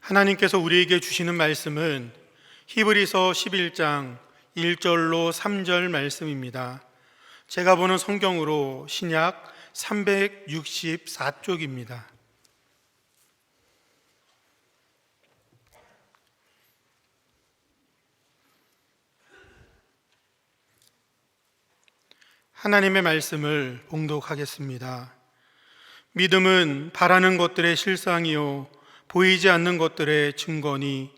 하나님께서 우리에게 주시는 말씀은 히브리서 11장 1절로 3절 말씀입니다. 제가 보는 성경으로 신약 364쪽입니다. 하나님의 말씀을 봉독하겠습니다. 믿음은 바라는 것들의 실상이요 보이지 않는 것들의 증거니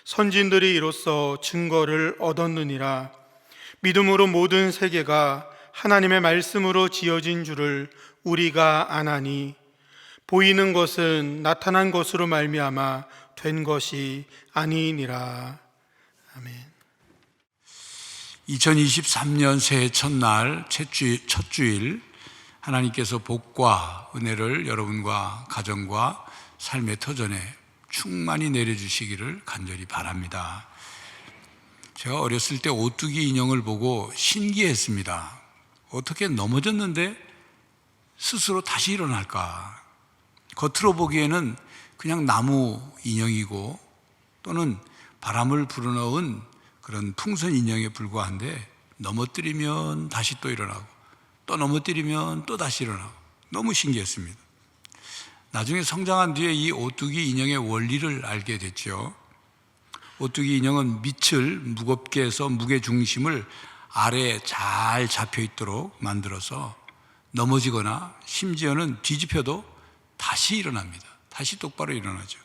선진들이 이로써 증거를 얻었느니라. 믿음으로 모든 세계가 하나님의 말씀으로 지어진 줄을 우리가 아나니 보이는 것은 나타난 것으로 말미암아 된 것이 아니니라. 아멘. 2023년 새해 첫날 첫 주일 하나님께서 복과 은혜를 여러분과 가정과 삶의 터전에 충만히 내려주시기를 간절히 바랍니다. 제가 어렸을 때 오뚜기 인형을 보고 신기했습니다. 어떻게 넘어졌는데 스스로 다시 일어날까? 겉으로 보기에는 그냥 나무 인형이고 또는 바람을 불어넣은 그런 풍선 인형에 불과한데 넘어뜨리면 다시 또 일어나고 또 넘어뜨리면 또 다시 일어나고 너무 신기했습니다. 나중에 성장한 뒤에 이 오뚜기 인형의 원리를 알게 됐죠. 오뚜기 인형은 밑을 무겁게 해서 무게 중심을 아래에 잘 잡혀 있도록 만들어서 넘어지거나 심지어는 뒤집혀도 다시 일어납니다. 다시 똑바로 일어나죠.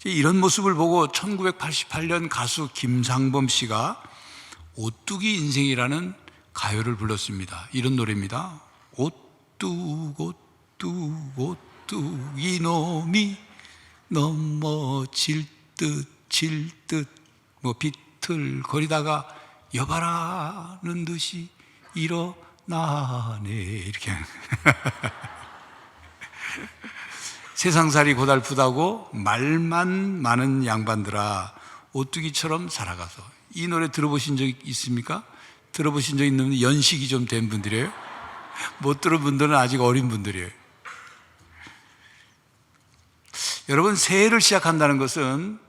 이런 모습을 보고 1988년 가수 김상범 씨가 오뚜기 인생이라는 가요를 불렀습니다. 이런 노래입니다. 오뚜기 놈이 넘어질 듯 질 듯 비틀거리다가 여바라는 듯이 일어나네 이렇게 세상살이 고달프다고 말만 많은 양반들아 오뚜기처럼 살아가서. 이 노래 들어보신 적 있습니까? 들어보신 적 있는 분은 연식이 좀 된 분들이에요? 못 들은 분들은 아직 어린 분들이에요. 여러분, 새해를 시작한다는 것은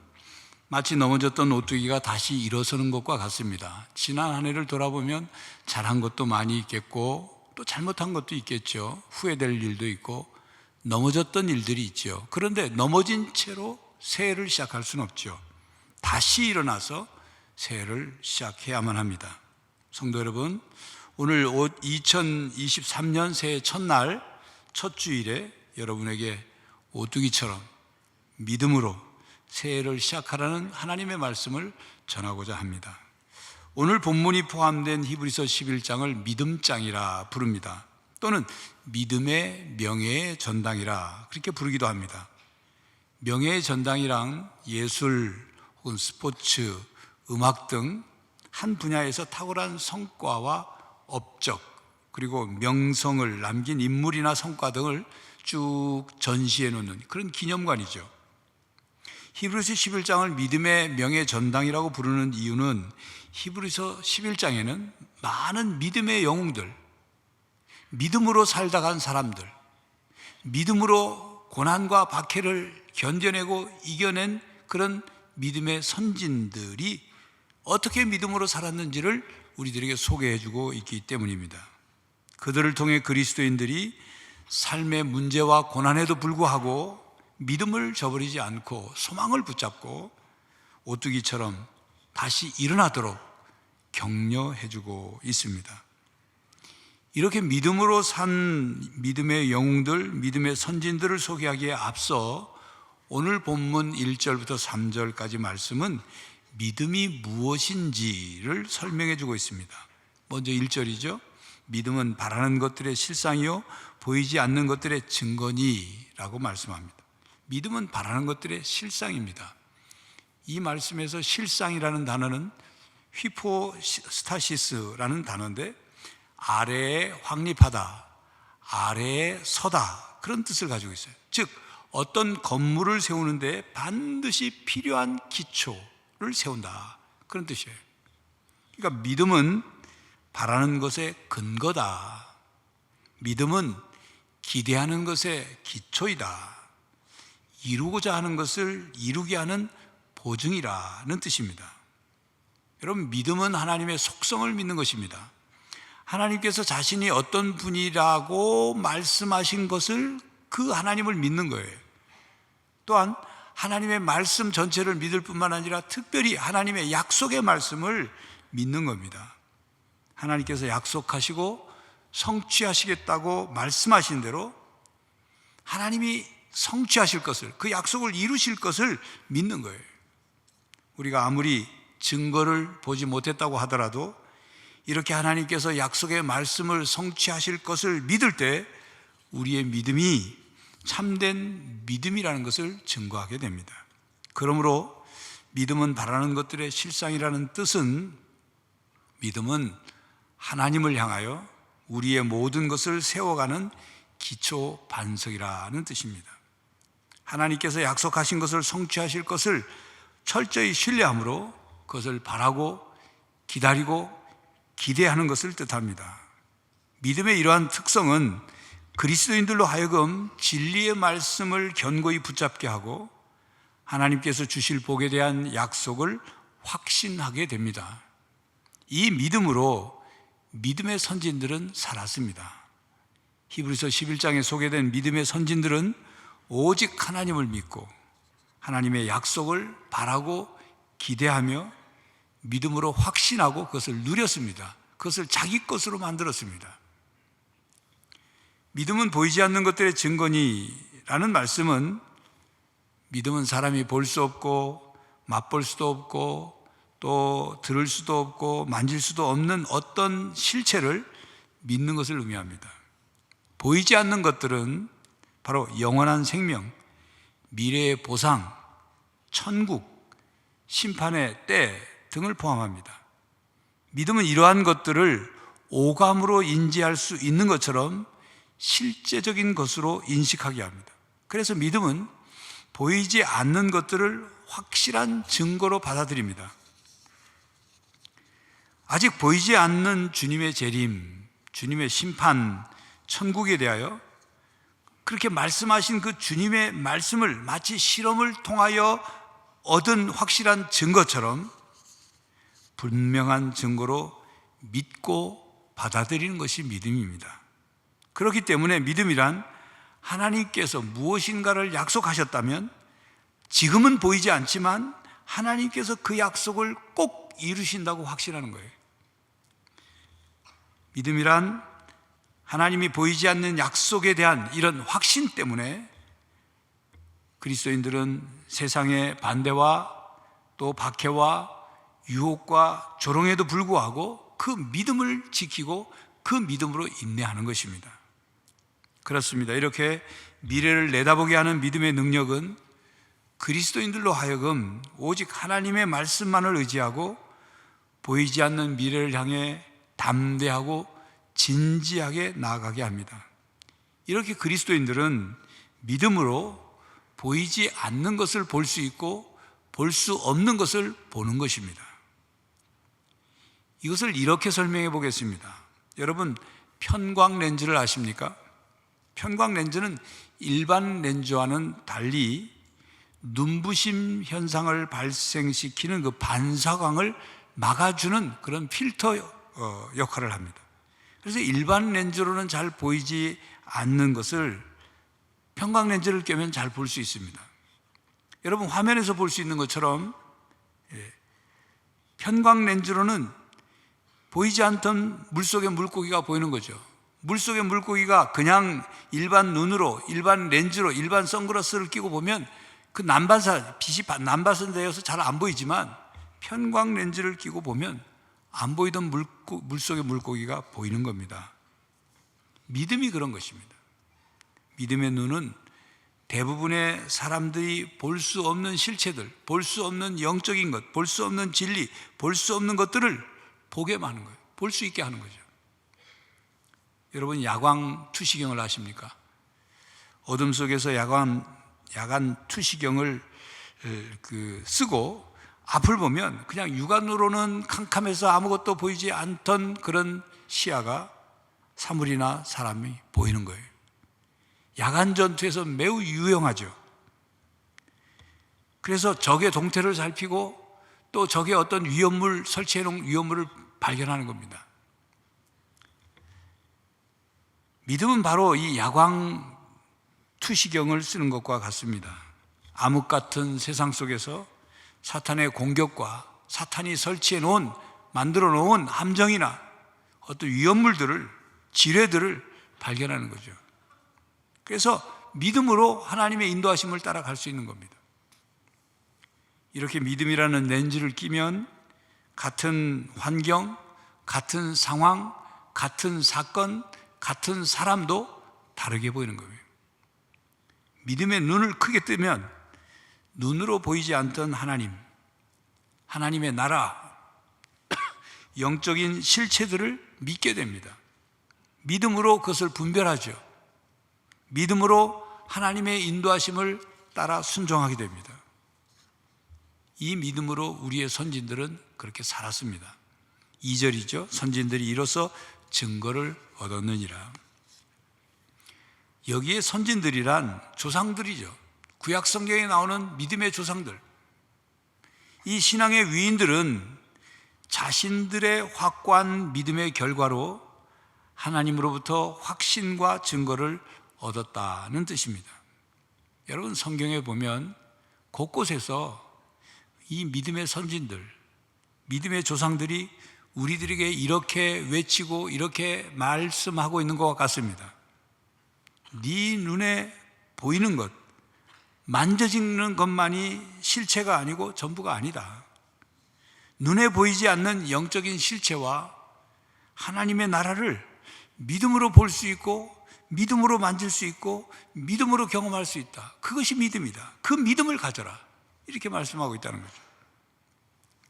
마치 넘어졌던 오뚜기가 다시 일어서는 것과 같습니다. 지난 한 해를 돌아보면 잘한 것도 많이 있겠고 또 잘못한 것도 있겠죠. 후회될 일도 있고 넘어졌던 일들이 있죠. 그런데 넘어진 채로 새해를 시작할 수는 없죠. 다시 일어나서 새해를 시작해야만 합니다. 성도 여러분, 오늘 2023년 새해 첫날 첫 주일에 여러분에게 오뚜기처럼 믿음으로 새해를 시작하라는 하나님의 말씀을 전하고자 합니다. 오늘 본문이 포함된 히브리서 11장을 믿음장이라 부릅니다. 또는 믿음의 명예의 전당이라 그렇게 부르기도 합니다. 명예의 전당이란 예술 혹은 스포츠, 음악 등 한 분야에서 탁월한 성과와 업적 그리고 명성을 남긴 인물이나 성과 등을 쭉 전시해 놓는 그런 기념관이죠. 히브리서 11장을 믿음의 명예 전당이라고 부르는 이유는 히브리서 11장에는 많은 믿음의 영웅들, 믿음으로 살다 간 사람들, 믿음으로 고난과 박해를 견뎌내고 이겨낸 그런 믿음의 선진들이 어떻게 믿음으로 살았는지를 우리들에게 소개해주고 있기 때문입니다. 그들을 통해 그리스도인들이 삶의 문제와 고난에도 불구하고 믿음을 저버리지 않고 소망을 붙잡고 오뚜기처럼 다시 일어나도록 격려해주고 있습니다. 이렇게 믿음으로 산 믿음의 영웅들, 믿음의 선진들을 소개하기에 앞서 오늘 본문 1절부터 3절까지 말씀은 믿음이 무엇인지를 설명해 주고 있습니다. 먼저 1절이죠. 믿음은 바라는 것들의 실상이요 보이지 않는 것들의 증거니 라고 말씀합니다. 믿음은 바라는 것들의 실상입니다. 이 말씀에서 실상이라는 단어는 휘포스타시스라는 단어인데 아래에 확립하다, 아래에 서다 그런 뜻을 가지고 있어요. 즉 어떤 건물을 세우는데 반드시 필요한 기초를 세운다 그런 뜻이에요. 그러니까 믿음은 바라는 것의 근거다. 믿음은 기대하는 것의 기초이다. 이루고자 하는 것을 이루게 하는 보증이라는 뜻입니다. 여러분, 믿음은 하나님의 속성을 믿는 것입니다. 하나님께서 자신이 어떤 분이라고 말씀하신 것을 그 하나님을 믿는 거예요. 또한 하나님의 말씀 전체를 믿을 뿐만 아니라 특별히 하나님의 약속의 말씀을 믿는 겁니다. 하나님께서 약속하시고 성취하시겠다고 말씀하신 대로 하나님이 성취하실 것을, 그 약속을 이루실 것을 믿는 거예요. 우리가 아무리 증거를 보지 못했다고 하더라도 이렇게 하나님께서 약속의 말씀을 성취하실 것을 믿을 때 우리의 믿음이 참된 믿음이라는 것을 증거하게 됩니다. 그러므로 믿음은 바라는 것들의 실상이라는 뜻은, 믿음은 하나님을 향하여 우리의 모든 것을 세워가는 기초 반석이라는 뜻입니다. 하나님께서 약속하신 것을 성취하실 것을 철저히 신뢰함으로 그것을 바라고 기다리고 기대하는 것을 뜻합니다. 믿음의 이러한 특성은 그리스도인들로 하여금 진리의 말씀을 견고히 붙잡게 하고 하나님께서 주실 복에 대한 약속을 확신하게 됩니다. 이 믿음으로 믿음의 선진들은 살았습니다. 히브리서 11장에 소개된 믿음의 선진들은 오직 하나님을 믿고 하나님의 약속을 바라고 기대하며 믿음으로 확신하고 그것을 누렸습니다. 그것을 자기 것으로 만들었습니다. 믿음은 보이지 않는 것들의 증거니라는 말씀은, 믿음은 사람이 볼 수 없고 맛볼 수도 없고 또 들을 수도 없고 만질 수도 없는 어떤 실체를 믿는 것을 의미합니다. 보이지 않는 것들은 바로 영원한 생명, 미래의 보상, 천국, 심판의 때 등을 포함합니다. 믿음은 이러한 것들을 오감으로 인지할 수 있는 것처럼 실제적인 것으로 인식하게 합니다. 그래서 믿음은 보이지 않는 것들을 확실한 증거로 받아들입니다. 아직 보이지 않는 주님의 재림, 주님의 심판, 천국에 대하여 그렇게 말씀하신 그 주님의 말씀을 마치 실험을 통하여 얻은 확실한 증거처럼 분명한 증거로 믿고 받아들이는 것이 믿음입니다. 그렇기 때문에 믿음이란 하나님께서 무엇인가를 약속하셨다면 지금은 보이지 않지만 하나님께서 그 약속을 꼭 이루신다고 확신하는 거예요. 믿음이란 하나님이 보이지 않는 약속에 대한 이런 확신 때문에 그리스도인들은 세상의 반대와 또 박해와 유혹과 조롱에도 불구하고 그 믿음을 지키고 그 믿음으로 인내하는 것입니다. 그렇습니다. 이렇게 미래를 내다보게 하는 믿음의 능력은 그리스도인들로 하여금 오직 하나님의 말씀만을 의지하고 보이지 않는 미래를 향해 담대하고 진지하게 나아가게 합니다. 이렇게 그리스도인들은 믿음으로 보이지 않는 것을 볼 수 있고 볼 수 없는 것을 보는 것입니다. 이것을 이렇게 설명해 보겠습니다. 여러분, 편광 렌즈를 아십니까? 편광 렌즈는 일반 렌즈와는 달리 눈부심 현상을 발생시키는 그 반사광을 막아주는 그런 필터 역할을 합니다. 그래서 일반 렌즈로는 잘 보이지 않는 것을 편광 렌즈를 껴면 잘 볼 수 있습니다. 여러분, 화면에서 볼 수 있는 것처럼 편광 렌즈로는 보이지 않던 물속의 물고기가 보이는 거죠. 물속의 물고기가 그냥 일반 눈으로, 일반 렌즈로, 일반 선글라스를 끼고 보면 그 빛이 난발선되어서 잘 안 보이지만 편광 렌즈를 끼고 보면 안 보이던 물속의 물고기가 보이는 겁니다. 믿음이 그런 것입니다. 믿음의 눈은 대부분의 사람들이 볼 수 없는 실체들, 볼 수 없는 영적인 것, 볼 수 없는 진리, 볼 수 없는 것들을 보게 하는 거예요. 볼 수 있게 하는 거죠. 여러분, 야광 투시경을 아십니까? 어둠 속에서 야간 투시경을 쓰고 앞을 보면 그냥 육안으로는 캄캄해서 아무것도 보이지 않던 그런 시야가 사물이나 사람이 보이는 거예요. 야간 전투에서 매우 유용하죠. 그래서 적의 동태를 살피고 또 적의 어떤 위험물, 설치해 놓은 위험물을 발견하는 겁니다. 믿음은 바로 이 야광 투시경을 쓰는 것과 같습니다. 암흑 같은 세상 속에서 사탄의 공격과 사탄이 설치해 놓은, 만들어 놓은 함정이나 어떤 위험물들을, 지뢰들을 발견하는 거죠. 그래서 믿음으로 하나님의 인도하심을 따라갈 수 있는 겁니다. 이렇게 믿음이라는 렌즈를 끼면 같은 환경, 같은 상황, 같은 사건, 같은 사람도 다르게 보이는 거예요. 믿음의 눈을 크게 뜨면 눈으로 보이지 않던 하나님, 하나님의 나라, 영적인 실체들을 믿게 됩니다. 믿음으로 그것을 분별하죠. 믿음으로 하나님의 인도하심을 따라 순종하게 됩니다. 이 믿음으로 우리의 선진들은 그렇게 살았습니다. 2절이죠. 선진들이 이로써 증거를 얻었느니라. 여기에 선진들이란 조상들이죠. 구약 성경에 나오는 믿음의 조상들. 이 신앙의 위인들은 자신들의 확고한 믿음의 결과로 하나님으로부터 확신과 증거를 얻었다는 뜻입니다. 여러분, 성경에 보면 곳곳에서 이 믿음의 선진들, 믿음의 조상들이 우리들에게 이렇게 외치고 이렇게 말씀하고 있는 것 같습니다. 네 눈에 보이는 것, 만져지는 것만이 실체가 아니고 전부가 아니다. 눈에 보이지 않는 영적인 실체와 하나님의 나라를 믿음으로 볼 수 있고 믿음으로 만질 수 있고 믿음으로 경험할 수 있다. 그것이 믿음이다. 그 믿음을 가져라. 이렇게 말씀하고 있다는 거죠.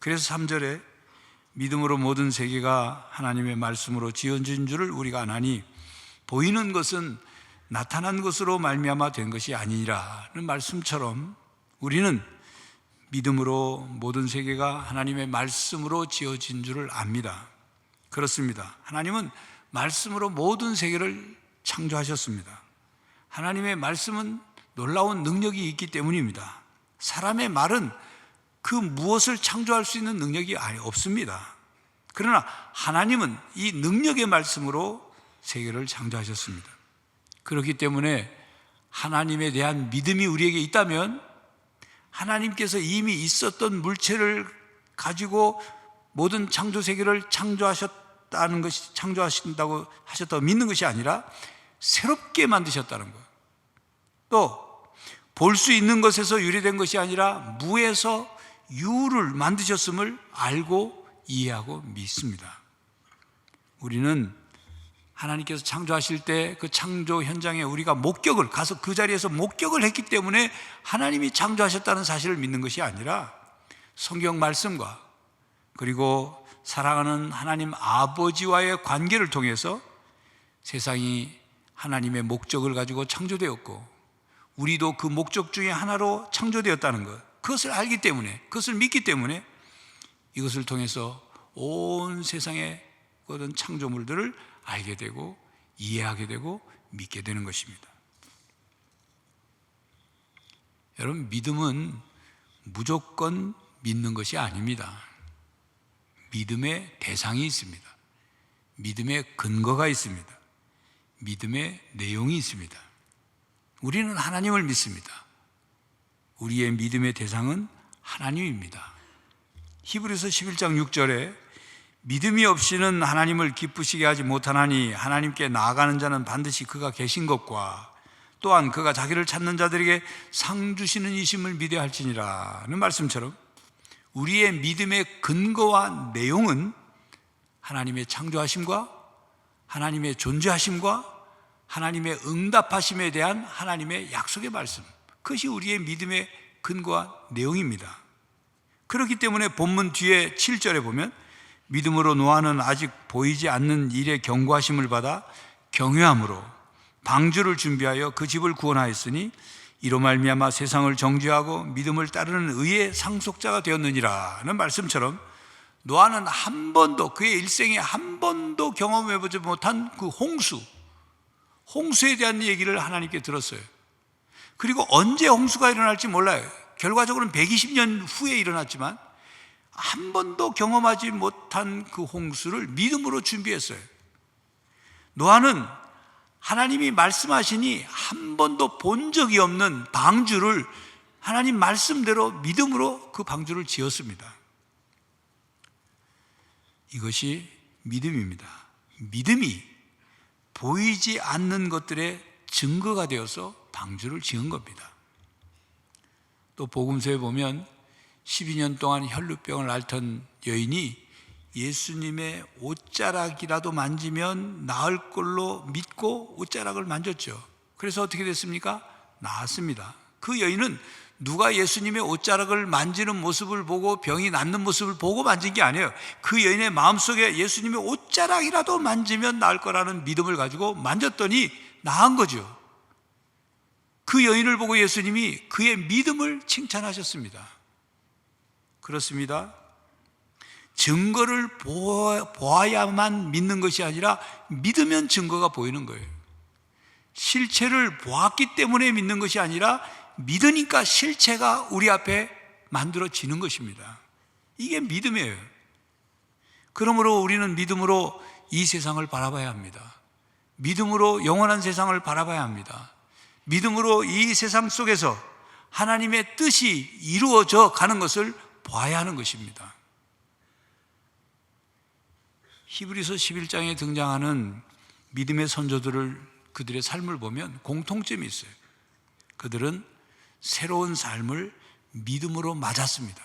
그래서 3절에 믿음으로 모든 세계가 하나님의 말씀으로 지어진 줄을 우리가 아나니 보이는 것은 나타난 것으로 말미암아 된 것이 아니라는 말씀처럼 우리는 믿음으로 모든 세계가 하나님의 말씀으로 지어진 줄을 압니다. 그렇습니다. 하나님은 말씀으로 모든 세계를 창조하셨습니다. 하나님의 말씀은 놀라운 능력이 있기 때문입니다. 사람의 말은 그 무엇을 창조할 수 있는 능력이 없습니다. 그러나 하나님은 이 능력의 말씀으로 세계를 창조하셨습니다. 그렇기 때문에 하나님에 대한 믿음이 우리에게 있다면 하나님께서 이미 있었던 물체를 가지고 모든 창조 세계를 창조하셨다는 것이, 창조하신다고 하셨다고 믿는 것이 아니라 새롭게 만드셨다는 거예요. 또 볼 수 있는 것에서 유래된 것이 아니라 무에서 유를 만드셨음을 알고 이해하고 믿습니다. 우리는 하나님께서 창조하실 때 그 창조 현장에 우리가 목격을 가서 그 자리에서 목격을 했기 때문에 하나님이 창조하셨다는 사실을 믿는 것이 아니라 성경 말씀과 그리고 사랑하는 하나님 아버지와의 관계를 통해서 세상이 하나님의 목적을 가지고 창조되었고 우리도 그 목적 중에 하나로 창조되었다는 것, 그것을 알기 때문에, 그것을 믿기 때문에 이것을 통해서 온 세상의 모든 창조물들을 알게 되고 이해하게 되고 믿게 되는 것입니다. 여러분, 믿음은 무조건 믿는 것이 아닙니다. 믿음의 대상이 있습니다. 믿음의 근거가 있습니다. 믿음의 내용이 있습니다. 우리는 하나님을 믿습니다. 우리의 믿음의 대상은 하나님입니다. 히브리서 11장 6절에 믿음이 없이는 하나님을 기쁘시게 하지 못하나니 하나님께 나아가는 자는 반드시 그가 계신 것과 또한 그가 자기를 찾는 자들에게 상 주시는 이심을 믿어야 할지니라는 말씀처럼 우리의 믿음의 근거와 내용은 하나님의 창조하심과 하나님의 존재하심과 하나님의 응답하심에 대한 하나님의 약속의 말씀, 그것이 우리의 믿음의 근거와 내용입니다. 그렇기 때문에 본문 뒤에 7절에 보면 믿음으로 노아는 아직 보이지 않는 일의 경고하심을 받아 경외함으로 방주를 준비하여 그 집을 구원하였으니 이로 말미암아 세상을 정죄하고 믿음을 따르는 의의 상속자가 되었느니라는 말씀처럼 노아는 한 번도, 그의 일생에 한 번도 경험해보지 못한 그 홍수에 대한 얘기를 하나님께 들었어요. 그리고 언제 홍수가 일어날지 몰라요. 결과적으로는 120년 후에 일어났지만 한 번도 경험하지 못한 그 홍수를 믿음으로 준비했어요. 노아는 하나님이 말씀하시니 한 번도 본 적이 없는 방주를 하나님 말씀대로 믿음으로 그 방주를 지었습니다. 이것이 믿음입니다. 믿음이 보이지 않는 것들의 증거가 되어서 방주를 지은 겁니다. 또 복음서에 보면 12년 동안 혈루병을 앓던 여인이 예수님의 옷자락이라도 만지면 나을 걸로 믿고 옷자락을 만졌죠. 그래서 어떻게 됐습니까? 나았습니다. 그 여인은 누가 예수님의 옷자락을 만지는 모습을 보고 병이 낫는 모습을 보고 만진 게 아니에요. 그 여인의 마음속에 예수님의 옷자락이라도 만지면 나을 거라는 믿음을 가지고 만졌더니 나은 거죠. 그 여인을 보고 예수님이 그의 믿음을 칭찬하셨습니다. 그렇습니다. 증거를 보아야만 믿는 것이 아니라 믿으면 증거가 보이는 거예요. 실체를 보았기 때문에 믿는 것이 아니라 믿으니까 실체가 우리 앞에 만들어지는 것입니다. 이게 믿음이에요. 그러므로 우리는 믿음으로 이 세상을 바라봐야 합니다. 믿음으로 영원한 세상을 바라봐야 합니다. 믿음으로 이 세상 속에서 하나님의 뜻이 이루어져 가는 것을 봐야 하는 것입니다. 히브리서 11장에 등장하는 믿음의 선조들을 그들의 삶을 보면 공통점이 있어요. 그들은 새로운 삶을 믿음으로 맞았습니다.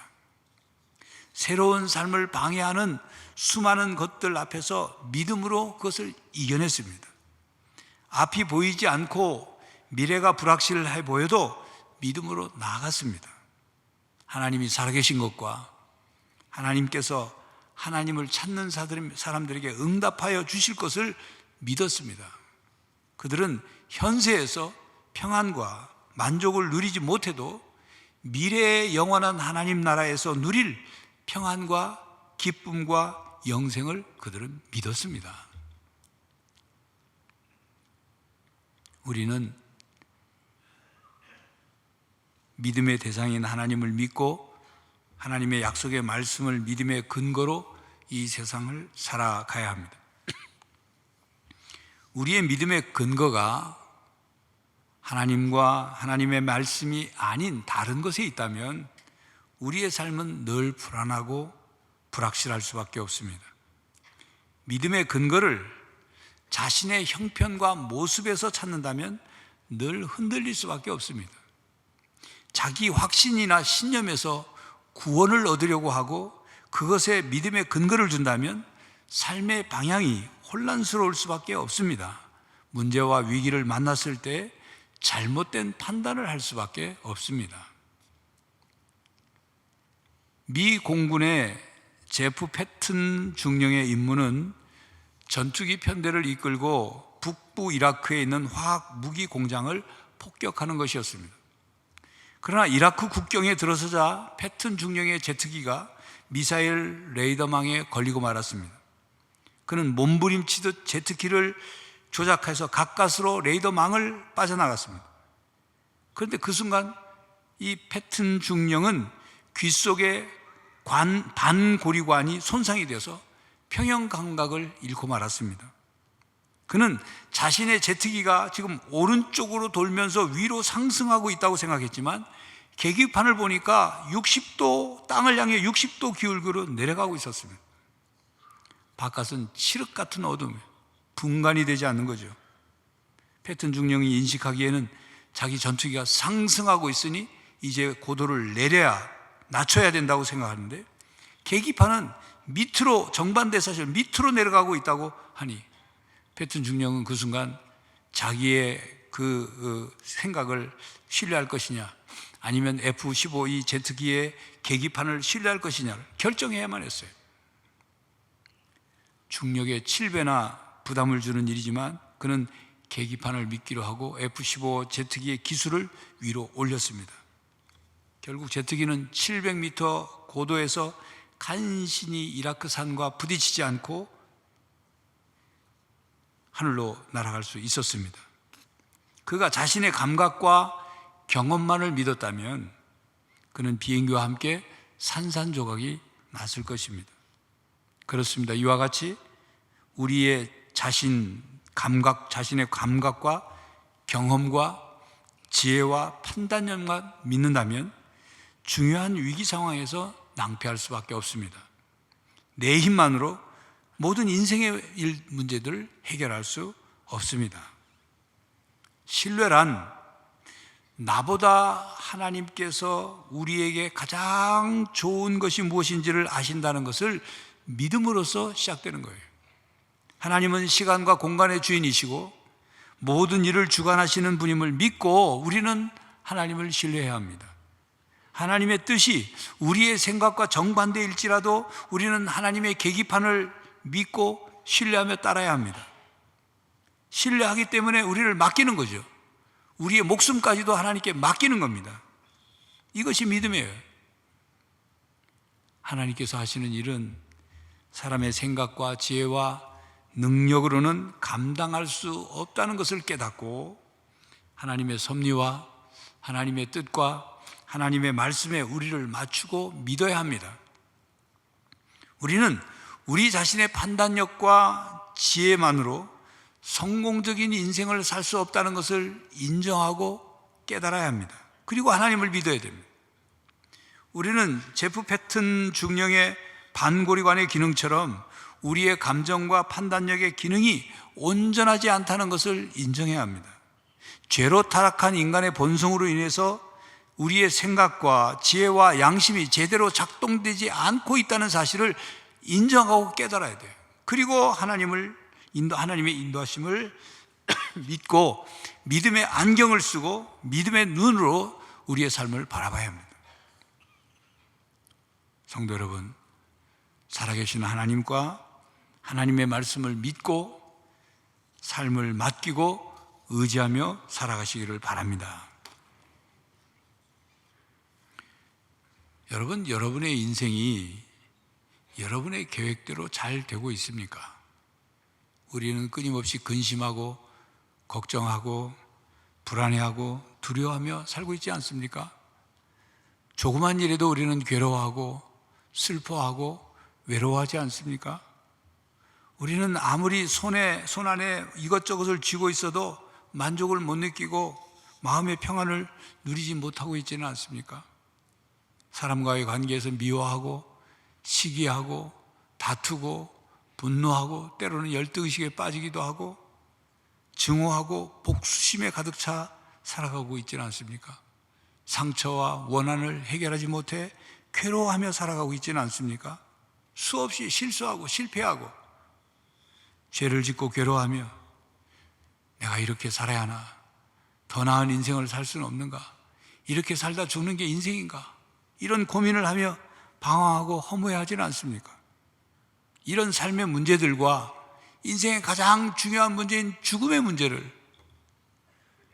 새로운 삶을 방해하는 수많은 것들 앞에서 믿음으로 그것을 이겨냈습니다. 앞이 보이지 않고 미래가 불확실해 보여도 믿음으로 나아갔습니다. 하나님이 살아계신 것과 하나님께서 하나님을 찾는 사람들에게 응답하여 주실 것을 믿었습니다. 그들은 현세에서 평안과 만족을 누리지 못해도 미래의 영원한 하나님 나라에서 누릴 평안과 기쁨과 영생을 그들은 믿었습니다. 우리는 믿음의 대상인 하나님을 믿고 하나님의 약속의 말씀을 믿음의 근거로 이 세상을 살아가야 합니다. 우리의 믿음의 근거가 하나님과 하나님의 말씀이 아닌 다른 것에 있다면 우리의 삶은 늘 불안하고 불확실할 수밖에 없습니다. 믿음의 근거를 자신의 형편과 모습에서 찾는다면 늘 흔들릴 수밖에 없습니다. 자기 확신이나 신념에서 구원을 얻으려고 하고 그것에 믿음의 근거를 준다면 삶의 방향이 혼란스러울 수밖에 없습니다. 문제와 위기를 만났을 때 잘못된 판단을 할 수밖에 없습니다. 미 공군의 제프 패튼 중령의 임무는 전투기 편대를 이끌고 북부 이라크에 있는 화학 무기 공장을 폭격하는 것이었습니다. 그러나 이라크 국경에 들어서자 패튼 중령의 제트기가 미사일 레이더망에 걸리고 말았습니다. 그는 몸부림치듯 제트기를 조작해서 가까스로 레이더망을 빠져나갔습니다. 그런데 그 순간 이 패튼 중령은 귀 속에 반고리관이 손상이 되어서 평형 감각을 잃고 말았습니다. 그는 자신의 제트기가 지금 오른쪽으로 돌면서 위로 상승하고 있다고 생각했지만 계기판을 보니까 60도, 땅을 향해 60도 기울기로 내려가고 있었습니다. 바깥은 칠흑 같은 어둠, 분간이 되지 않는 거죠. 패튼 중령이 인식하기에는 자기 전투기가 상승하고 있으니 이제 고도를 낮춰야 된다고 생각하는데 계기판은 밑으로 정반대 사실 밑으로 내려가고 있다고 하니 패튼 중령은 그 순간 자기의 그 생각을 신뢰할 것이냐 아니면 F-15 이 제트기의 계기판을 신뢰할 것이냐를 결정해야만 했어요. 중력의 7배나 부담을 주는 일이지만 그는 계기판을 믿기로 하고 F-15 제트기의 기술을 위로 올렸습니다. 결국 제트기는 700m 고도에서 간신히 이라크 산과 부딪히지 않고 하늘로 날아갈 수 있었습니다. 그가 자신의 감각과 경험만을 믿었다면 그는 비행기와 함께 산산조각이 났을 것입니다. 그렇습니다. 이와 같이 우리의 자신의 감각과 경험과 지혜와 판단력만 믿는다면 중요한 위기 상황에서 낭패할 수밖에 없습니다. 내 힘만으로 모든 인생의 문제들을 해결할 수 없습니다. 신뢰란 나보다 하나님께서 우리에게 가장 좋은 것이 무엇인지를 아신다는 것을 믿음으로써 시작되는 거예요. 하나님은 시간과 공간의 주인이시고 모든 일을 주관하시는 분임을 믿고 우리는 하나님을 신뢰해야 합니다. 하나님의 뜻이 우리의 생각과 정반대일지라도 우리는 하나님의 계기판을 믿고 신뢰하며 따라야 합니다. 신뢰하기 때문에 우리를 맡기는 거죠. 우리의 목숨까지도 하나님께 맡기는 겁니다. 이것이 믿음이에요. 하나님께서 하시는 일은 사람의 생각과 지혜와 능력으로는 감당할 수 없다는 것을 깨닫고 하나님의 섭리와 하나님의 뜻과 하나님의 말씀에 우리를 맞추고 믿어야 합니다. 우리는 우리 자신의 판단력과 지혜만으로 성공적인 인생을 살 수 없다는 것을 인정하고 깨달아야 합니다. 그리고 하나님을 믿어야 됩니다. 우리는 제프 패튼 중령의 반고리관의 기능처럼 우리의 감정과 판단력의 기능이 온전하지 않다는 것을 인정해야 합니다. 죄로 타락한 인간의 본성으로 인해서 우리의 생각과 지혜와 양심이 제대로 작동되지 않고 있다는 사실을 인정하고 깨달아야 돼요. 그리고 하나님의 인도하심을 믿고 믿음의 안경을 쓰고 믿음의 눈으로 우리의 삶을 바라봐야 합니다. 성도 여러분, 살아계신 하나님과 하나님의 말씀을 믿고 삶을 맡기고 의지하며 살아가시기를 바랍니다. 여러분, 여러분의 인생이 여러분의 계획대로 잘 되고 있습니까? 우리는 끊임없이 근심하고 걱정하고 불안해하고 두려워하며 살고 있지 않습니까? 조그만 일에도 우리는 괴로워하고 슬퍼하고 외로워하지 않습니까? 우리는 아무리 손 안에 이것저것을 쥐고 있어도 만족을 못 느끼고 마음의 평안을 누리지 못하고 있지는 않습니까? 사람과의 관계에서 미워하고 시기하고 다투고 분노하고 때로는 열등의식에 빠지기도 하고 증오하고 복수심에 가득 차 살아가고 있지는 않습니까? 상처와 원한을 해결하지 못해 괴로워하며 살아가고 있지는 않습니까? 수없이 실수하고 실패하고 죄를 짓고 괴로워하며 내가 이렇게 살아야 하나? 더 나은 인생을 살 수는 없는가? 이렇게 살다 죽는 게 인생인가? 이런 고민을 하며 방황하고 허무해하지는 않습니까? 이런 삶의 문제들과 인생의 가장 중요한 문제인 죽음의 문제를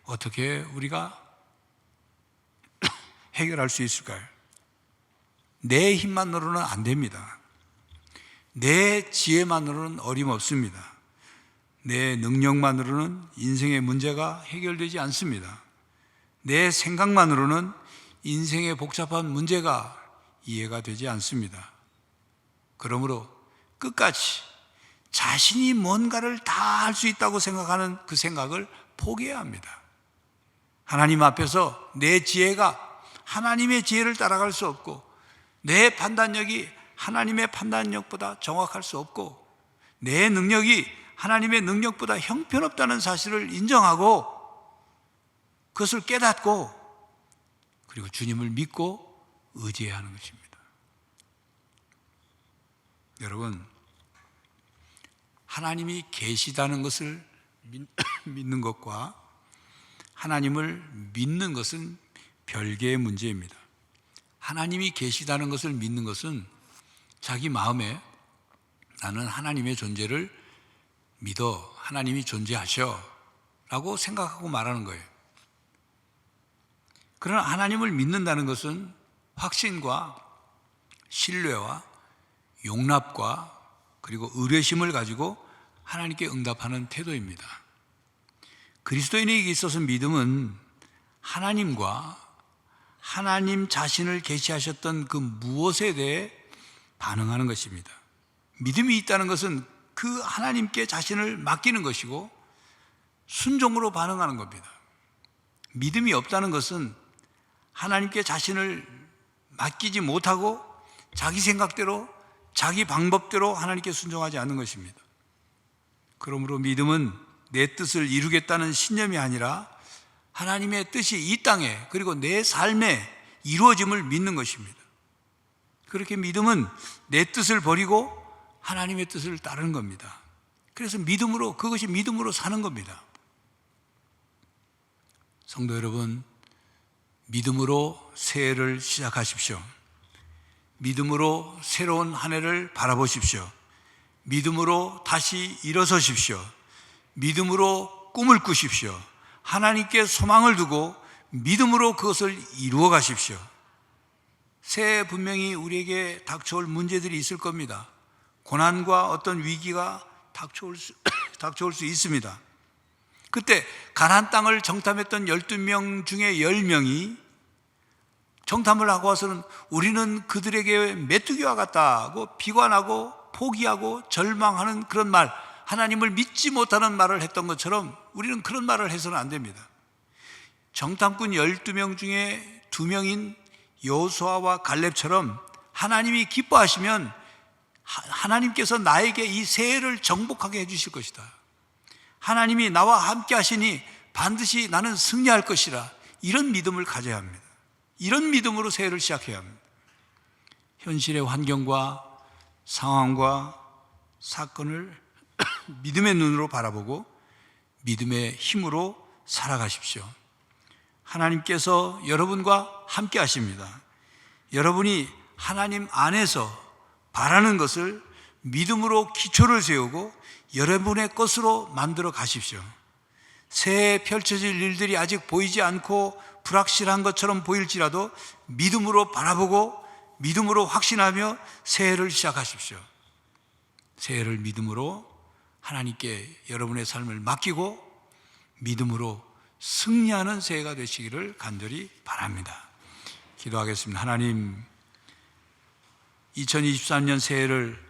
어떻게 우리가 해결할 수 있을까요? 내 힘만으로는 안 됩니다. 내 지혜만으로는 어림없습니다. 내 능력만으로는 인생의 문제가 해결되지 않습니다. 내 생각만으로는 인생의 복잡한 문제가 이해가 되지 않습니다. 그러므로 끝까지 자신이 뭔가를 다 할 수 있다고 생각하는 그 생각을 포기해야 합니다. 하나님 앞에서 내 지혜가 하나님의 지혜를 따라갈 수 없고 내 판단력이 하나님의 판단력보다 정확할 수 없고 내 능력이 하나님의 능력보다 형편없다는 사실을 인정하고 그것을 깨닫고 그리고 주님을 믿고 의지해야 하는 것입니다. 여러분, 하나님이 계시다는 것을 믿는 것과 하나님을 믿는 것은 별개의 문제입니다. 하나님이 계시다는 것을 믿는 것은 자기 마음에 나는 하나님의 존재를 믿어, 하나님이 존재하셔 라고 생각하고 말하는 거예요. 그러나 하나님을 믿는다는 것은 확신과 신뢰와 용납과 그리고 의뢰심을 가지고 하나님께 응답하는 태도입니다. 그리스도인에게 있어서 믿음은 하나님과 하나님 자신을 계시하셨던 그 무엇에 대해 반응하는 것입니다. 믿음이 있다는 것은 그 하나님께 자신을 맡기는 것이고 순종으로 반응하는 겁니다. 믿음이 없다는 것은 하나님께 자신을 맡기지 못하고 자기 생각대로 자기 방법대로 하나님께 순종하지 않는 것입니다. 그러므로 믿음은 내 뜻을 이루겠다는 신념이 아니라 하나님의 뜻이 이 땅에 그리고 내 삶에 이루어짐을 믿는 것입니다. 그렇게 믿음은 내 뜻을 버리고 하나님의 뜻을 따르는 겁니다. 그래서 믿음으로, 그것이 믿음으로 사는 겁니다. 성도 여러분, 믿음으로 새해를 시작하십시오. 믿음으로 새로운 한 해를 바라보십시오. 믿음으로 다시 일어서십시오. 믿음으로 꿈을 꾸십시오. 하나님께 소망을 두고 믿음으로 그것을 이루어 가십시오. 새해 분명히 우리에게 닥쳐올 문제들이 있을 겁니다. 고난과 어떤 위기가 닥쳐올 수 있습니다. 그때 가나안 땅을 정탐했던 12명 중에 10명이 정탐을 하고 와서는 우리는 그들에게 메뚜기와 같다고 비관하고 포기하고 절망하는 그런 말, 하나님을 믿지 못하는 말을 했던 것처럼 우리는 그런 말을 해서는 안 됩니다. 정탐꾼 12명 중에 2명인 여호수아와 갈렙처럼 하나님이 기뻐하시면 하나님께서 나에게 이 새해를 정복하게 해주실 것이다. 하나님이 나와 함께 하시니 반드시 나는 승리할 것이라. 이런 믿음을 가져야 합니다. 이런 믿음으로 새해를 시작해야 합니다. 현실의 환경과 상황과 사건을 믿음의 눈으로 바라보고 믿음의 힘으로 살아가십시오. 하나님께서 여러분과 함께 하십니다. 여러분이 하나님 안에서 바라는 것을 믿음으로 기초를 세우고 여러분의 것으로 만들어 가십시오. 새해에 펼쳐질 일들이 아직 보이지 않고 불확실한 것처럼 보일지라도 믿음으로 바라보고 믿음으로 확신하며 새해를 시작하십시오. 새해를 믿음으로 하나님께 여러분의 삶을 맡기고 믿음으로 승리하는 새해가 되시기를 간절히 바랍니다. 기도하겠습니다. 하나님, 2023년 새해를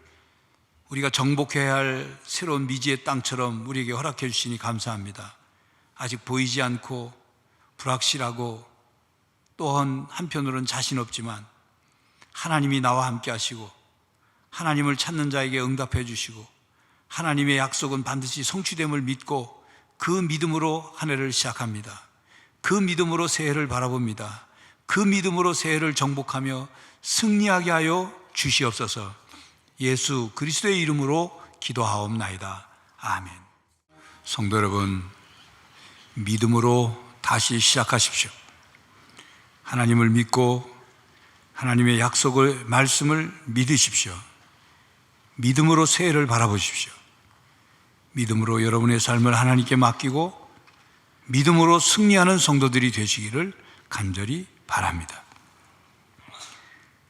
우리가 정복해야 할 새로운 미지의 땅처럼 우리에게 허락해 주시니 감사합니다. 아직 보이지 않고 불확실하고 또한 한편으로는 자신 없지만 하나님이 나와 함께 하시고 하나님을 찾는 자에게 응답해 주시고 하나님의 약속은 반드시 성취됨을 믿고 그 믿음으로 한 해를 시작합니다. 그 믿음으로 새해를 바라봅니다. 그 믿음으로 새해를 정복하며 승리하게 하여 주시옵소서. 예수 그리스도의 이름으로 기도하옵나이다. 아멘. 성도 여러분, 믿음으로 다시 시작하십시오. 하나님을 믿고 하나님의 약속을, 말씀을 믿으십시오. 믿음으로 새해를 바라보십시오. 믿음으로 여러분의 삶을 하나님께 맡기고 믿음으로 승리하는 성도들이 되시기를 간절히 바랍니다.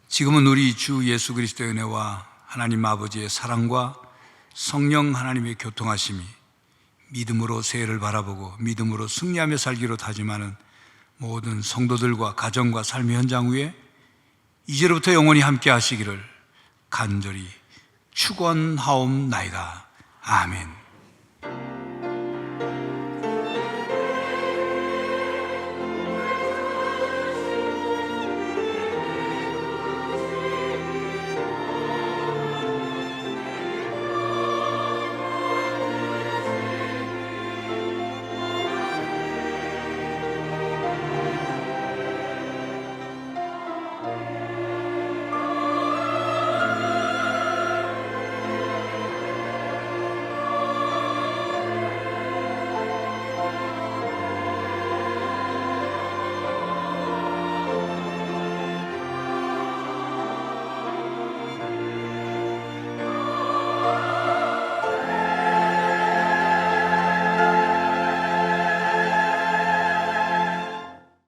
지금은 우리 주 예수 그리스도의 은혜와 하나님 아버지의 사랑과 성령 하나님의 교통하심이 믿음으로 새해를 바라보고 믿음으로 승리하며 살기로 다짐하는 모든 성도들과 가정과 삶의 현장 위에 이제로부터 영원히 함께 하시기를 간절히 축원하옵나이다. 아멘.